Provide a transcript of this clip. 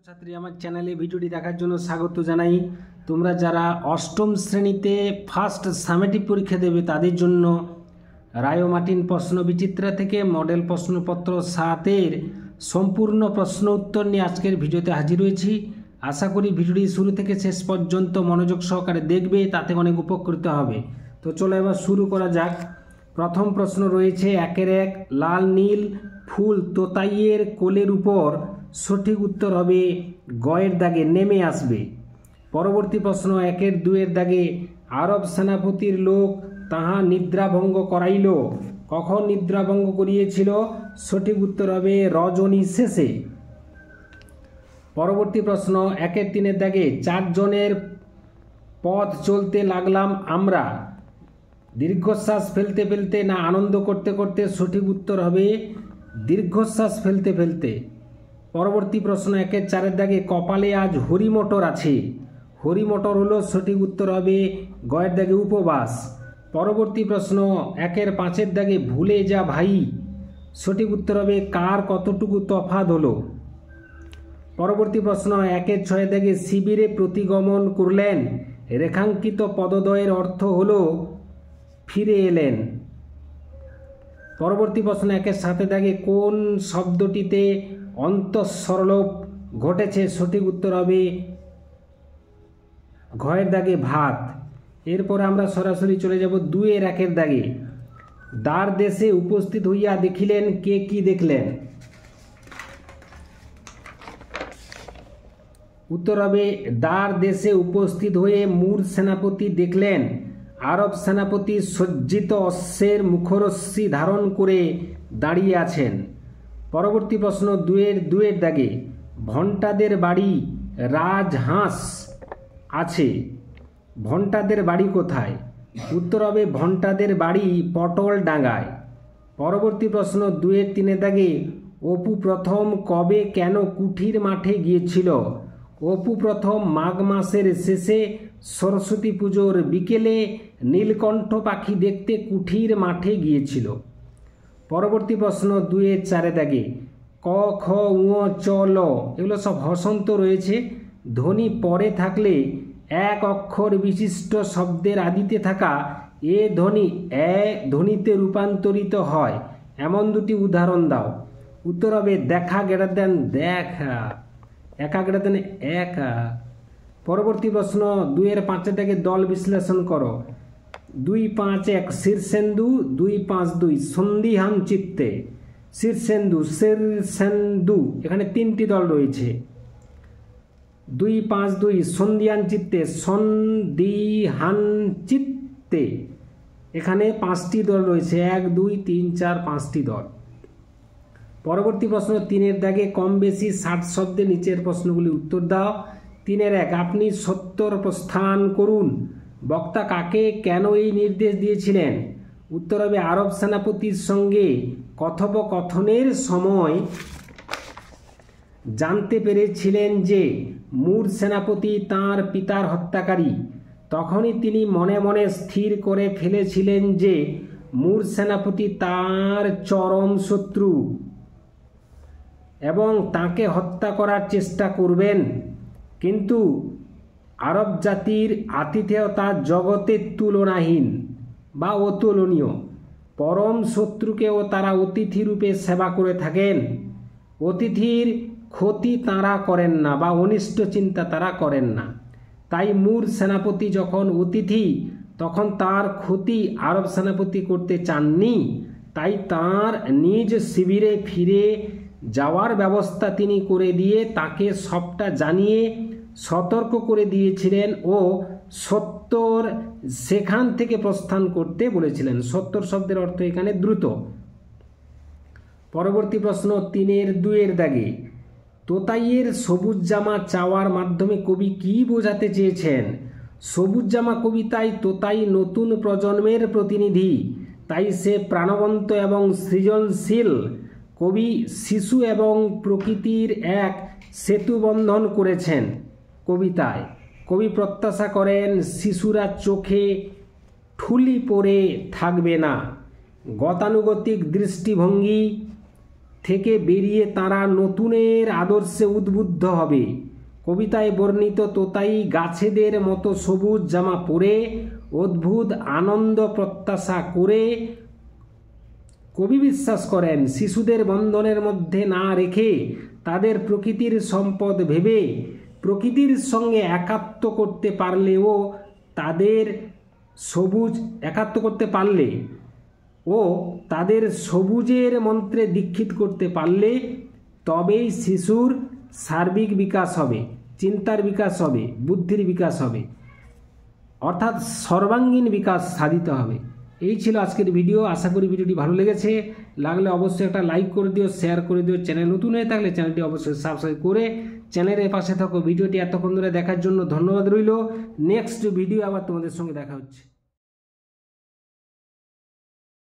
ছাত্রী আমার চ্যানেলে ভিডিওটি দেখার জন্য স্বাগত জানাই। তোমরা যারা অষ্টম শ্রেণীতে ফার্স্ট সামেটিভ পরীক্ষা দেবে তাদের জন্য রায় মার্টিন প্রশ্ন বিচিত্রা থেকে মডেল প্রশ্নপত্র 7-এর সম্পূর্ণ প্রশ্ন উত্তর নিয়ে আজকের ভিডিওতে হাজির হয়েছি। আশা করি ভিডিওটি শুরু থেকে শেষ পর্যন্ত মনোযোগ সহকারে দেখবে, তাতে অনেক উপকৃত হবে। তো চলো এবার শুরু করা যাক। প্রথম প্রশ্ন রয়েছে 1-1 লাল নীল ফুল তোতাইয়ের কোলের উপর। সঠিক উত্তর হবে গয়ের দাগে নেমে আসবে। পরবর্তী প্রশ্ন 1-2 দাগে আরব সেনাপতির লোক তাহা নিদ্রাভঙ্গ করাইল। কখন নিদ্রাভঙ্গ করিয়েছিল? সঠিক উত্তর হবে রজনী শেষে। পরবর্তী প্রশ্ন 1-3 দাগে 4 জনের পথ চলতে লাগলাম আমরা। দীর্ঘশ্বাস ফেলতে ফেলতে না আনন্দ করতে করতে? সঠিক উত্তর হবে দীর্ঘশ্বাস ফেলতে ফেলতে। পরবর্তী প্রশ্ন 1-4 দাগে কপালে আজ হরিমটর আছে। হরিমটর হলো সঠিক উত্তর হবে গয়ের দাগে উপবাস। পরবর্তী প্রশ্ন 1-5 দাগে ভুলে যা ভাই। সঠিক উত্তর হবে কার কতটুকু তফাৎ হলো। পরবর্তী প্রশ্ন 1-6 দাগে শিবিরে প্রতিগমন করলেন। রেখাঙ্কিত পদদ্বয়ের অর্থ হলো ফিরে এলেন। পরবর্তী প্রশ্ন 1-7 দাগে কোন শব্দটিতে অন্তঃস্বরলোপ ঘটেছে? সঠিক উত্তর হবে ঘয়ের দাগে ভাত। এরপর আমরা সরাসরি চলে যাব 2-1 দাগে দ্বার দেশে উপস্থিত হইয়া দেখিলেন। কে কি দেখলেন? উত্তর হবে দ্বার দেশে উপস্থিত হয়ে মুর সেনাপতি দেখলেন আরব সেনাপতি সজ্জিত অশ্বের মুখরশ্মি ধারণ করে দাঁড়িয়ে আছেন। পরবর্তী প্রশ্ন 2-2 দাগে ভন্টাদের বাড়ি রাজহাঁস আছে। ভন্টাদের বাড়ি কোথায়? উত্তর হবে ভন্টাদের বাড়ি পটল ডাঙ্গায়। পরবর্তী প্রশ্ন 2-3 দাগে অপু প্রথম কবে কেন কুঠির মাঠে গিয়েছিল? অপু প্রথম মাঘ মাসের শেষে সরস্বতী পুজোর বিকেলে নীলকণ্ঠ পাখি দেখতে কুঠির মাঠে গিয়েছিল। পরবর্তী প্রশ্ন 2-4 দাগে ক খ উ চ ল এগুলো সব হসন্ত রয়েছে। ধ্বনি পরে থাকলে এক অক্ষর বিশিষ্ট শব্দের আদিতে থাকা এ ধ্বনি এ ধ্বনিতে রূপান্তরিত হয় এমন দুটি উদাহরণ দাও। উত্তর হবে দেখা গেড়া দেন দেখা, একা গেড়া দেন একা। পরবর্তী প্রশ্ন 2-5 দাগে দল বিশ্লেষণ করো। 2-5-1 শীর্ষেন্দু, 2-5-2 সন্দিহান চিত্তে। শীর্ষেন্দু শীর্ষেন্দু এখানে 3টি দল রয়েছে। 2-5-2 সন্দিহান চিত্তে সন্দিহান চিত্তে এখানে 5টি দল রয়েছে। 1-2-3-4 5টি দল। পরবর্তী প্রশ্ন 3 দাগে কম বেশি 60 শব্দে নিচের প্রশ্নগুলি উত্তর দাও। 3-1 আপনি সত্তর প্রস্থান করুন। বক্তা কাকে কেন এই নির্দেশ দিয়েছিলেন? উত্তর হবে আরব সেনাপতির সঙ্গে কথোপকথনের সময় জানতে পেরেছিলেন যে মুর সেনাপতি তাঁর পিতার হত্যাকারী। তখনই তিনি মনে মনে স্থির করে ফেলেছিলেন যে মুর সেনাপতি তাঁর চরম শত্রু এবং তাকে হত্যা করার চেষ্টা করবেন। কিন্তু আরব জাতির আতিথেয়তা জগতের তুলনাহীন বা অতুলনীয়। পরম শত্রুকেও তারা অতিথি রূপে সেবা করে থাকেন। অতিথির ক্ষতি তারা করেন না বা অনিষ্ট চিন্তা তারা করেন না। তাই মুর সেনাপতি যখন অতিথি তখন তার ক্ষতি আরব সেনাপতি করতে চাননি। তাই তার নিজ শিবিরে ফিরে যাওয়ার ব্যবস্থা তিনি করে দিয়ে তাকে সবটা জানিয়ে সতর্ক করে দিয়েছিলেন ও সত্তর সেখান থেকে প্রস্থান করতে বলেছিলেন। সত্তর শব্দের অর্থ এখানে দ্রুত। পরবর্তী প্রশ্ন 3-2 দাগে তোতাইয়ের সবুজ জামা চাওয়ার মাধ্যমে কবি কি বোঝাতে চেয়েছেন? সবুজ জামা কবিতায় তোতাই নতুন প্রজন্মের প্রতিনিধি, তাই সে প্রাণবন্ত এবং সৃজনশীল। কবি শিশু এবং প্রকৃতির এক সেতু বন্ধন করেছেন কবিতায়। কবি প্রত্যাশা করেন শিশুরা চোখে ঠুলি পড়ে থাকবে না। গতানুগতিক দৃষ্টিভঙ্গি থেকে বেরিয়ে তারা নতুনের আদর্শে উদ্বুদ্ধ হবে। কবিতায় বর্ণিত তোতাই গাছেদের মতো সবুজ জামা পরে অদ্ভুত আনন্দ প্রত্যাশা করে কবি বিশ্বাস করেন শিশুদের বন্ধনের মধ্যে না রেখে তাদের প্রকৃতির সম্পদ ভেবে প্রকৃতির সঙ্গে একাত্ম করতে পারলেও তাদের সবুজের মন্ত্রে দীক্ষিত করতে পারলে তবেই শিশুর সার্বিক বিকাশ হবে, চিন্তার বিকাশ হবে, বুদ্ধির বিকাশ হবে, অর্থাৎ সর্বাঙ্গীন বিকাশ সাধিত হবে। এই ছিল আজকের ভিডিও। আশা করি ভিডিওটি ভালো লেগেছে। লাগলে অবশ্যই একটা লাইক করে দিও, শেয়ার করে দিও। চ্যানেল নতুন হয়ে থাকলে চ্যানেলটি অবশ্যই সাবস্ক্রাইব করে চ্যানেলের পাশে থাকো। ভিডিওটি এতক্ষণ ধরে দেখার জন্য ধন্যবাদ রইল। নেক্সট ভিডিও আবার তোমাদের সঙ্গে দেখা হচ্ছে।